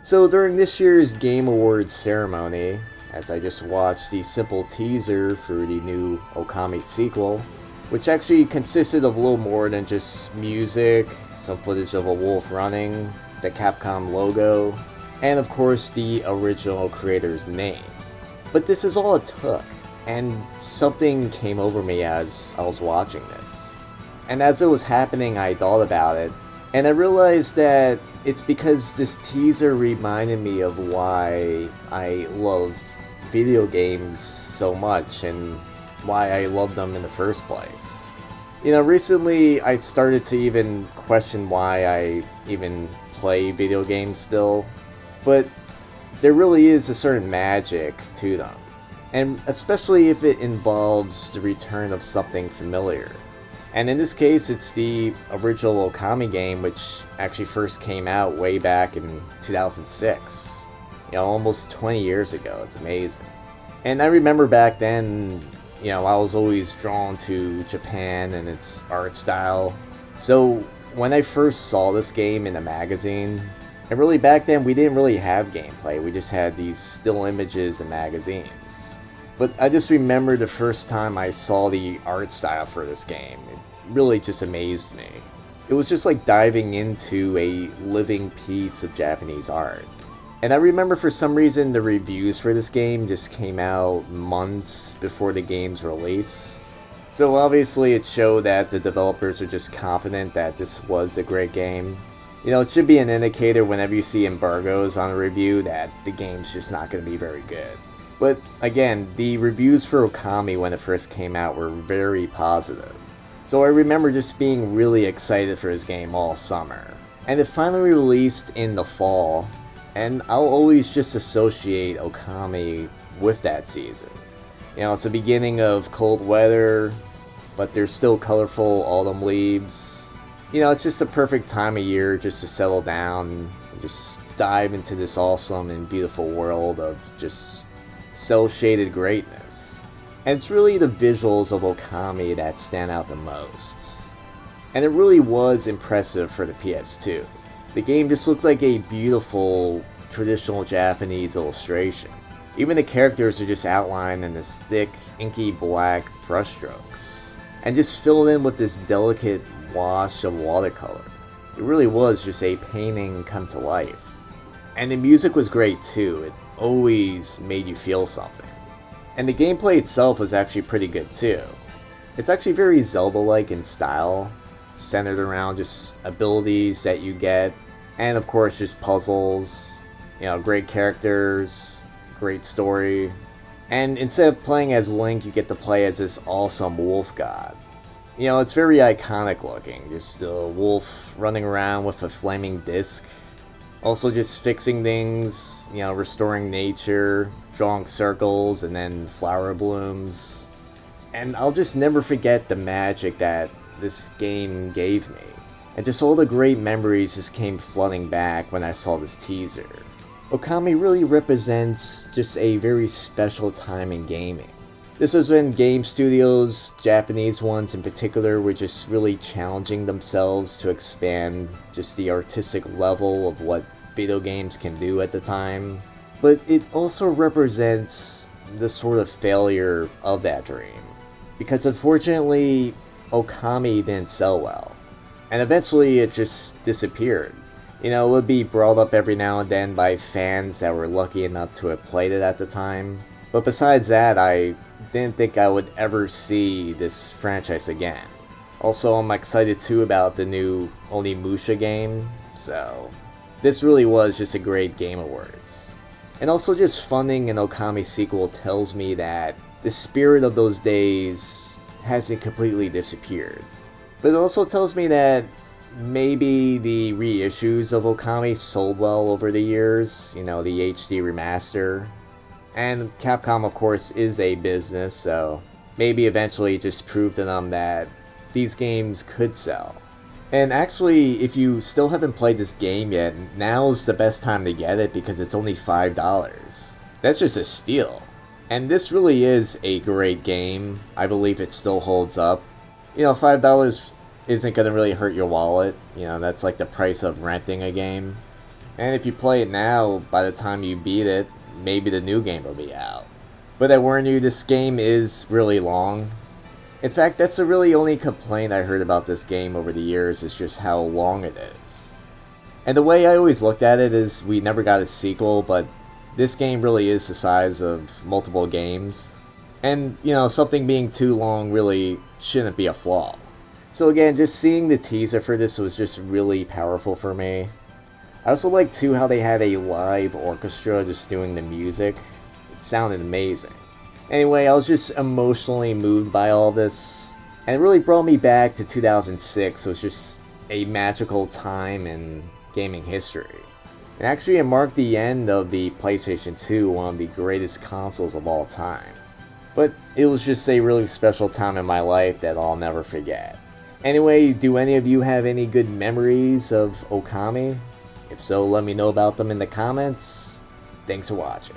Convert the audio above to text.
So during this year's Game Awards ceremony, as I just watched the simple teaser for the new Okami sequel, which actually consisted of a little more than just music, some footage of a wolf running, the Capcom logo, and of course the original creator's name. But this is all it took, and something came over me as I was watching this. And as it was happening, I thought about it, and I realized that it's because this teaser reminded me of why I love video games so much and why I love them in the first place. You know, recently I started to even question why I even play video games still, but there really is a certain magic to them, and especially if it involves the return of something familiar. And in this case, it's the original Okami game, which actually first came out way back in 2006. You know, almost 20 years ago. It's amazing. And I remember back then, you know, I was always drawn to Japan and its art style. So when I first saw this game in a magazine, and really back then we didn't really have gameplay, we just had these still images in magazines. But I just remember the first time I saw the art style for this game. It really just amazed me. It was just like diving into a living piece of Japanese art. And I remember for some reason the reviews for this game just came out months before the game's release. So obviously it showed that the developers are just confident that this was a great game. You know, it should be an indicator whenever you see embargoes on a review that the game's just not going to be very good. But again, the reviews for Okami when it first came out were very positive. So I remember just being really excited for this game all summer. And it finally released in the fall, and I'll always just associate Okami with that season. You know, it's the beginning of cold weather, but there's still colorful autumn leaves. You know, it's just a perfect time of year just to settle down and just dive into this awesome and beautiful world of just cel-shaded greatness. And it's really the visuals of Okami that stand out the most. And it really was impressive for the PS2. The game just looks like a beautiful, traditional Japanese illustration. Even the characters are just outlined in this thick, inky black brushstrokes, and just filled in with this delicate wash of watercolor. It really was just a painting come to life. And the music was great too. It always made you feel something. And the gameplay itself was actually pretty good too. It's actually very Zelda-like in style, centered around just abilities that you get, and of course just puzzles, you know, great characters, great story. And instead of playing as Link, you get to play as this awesome wolf god. You know, it's very iconic looking, just a wolf running around with a flaming disc. Also just fixing things, you know, restoring nature, drawing circles and then flower blooms. And I'll just never forget the magic that this game gave me. And just all the great memories just came flooding back when I saw this teaser. Okami really represents just a very special time in gaming. This was when game studios, Japanese ones in particular, were just really challenging themselves to expand just the artistic level of what video games can do at the time. But it also represents the sort of failure of that dream. Because unfortunately, Okami didn't sell well. And eventually it just disappeared. You know, it would be brought up every now and then by fans that were lucky enough to have played it at the time. But besides that, I didn't think I would ever see this franchise again. Also, I'm excited too about the new Onimusha game, so this really was just a great Game Awards. And also just funding an Okami sequel tells me that the spirit of those days hasn't completely disappeared. But it also tells me that maybe the reissues of Okami sold well over the years, you know, the HD remaster. And Capcom, of course, is a business, so maybe eventually it just proved to them that these games could sell. And actually, if you still haven't played this game yet, now's the best time to get it because it's only $5. That's just a steal. And this really is a great game. I believe it still holds up. You know, $5 isn't going to really hurt your wallet. You know, that's like the price of renting a game. And if you play it now, by the time you beat it, maybe the new game will be out. But I warn you, this game is really long. In fact, that's the really only complaint I heard about this game over the years, is just how long it is. And the way I always looked at it is we never got a sequel, but this game really is the size of multiple games. And, you know, something being too long really shouldn't be a flaw. So again, just seeing the teaser for this was just really powerful for me. I also like too how they had a live orchestra just doing the music. It sounded amazing. Anyway, I was just emotionally moved by all this, and it really brought me back to 2006, so it's just a magical time in gaming history. And actually it marked the end of the PlayStation 2, one of the greatest consoles of all time. But it was just a really special time in my life that I'll never forget. Anyway, do any of you have any good memories of Okami? If so, let me know about them in the comments. Thanks for watching.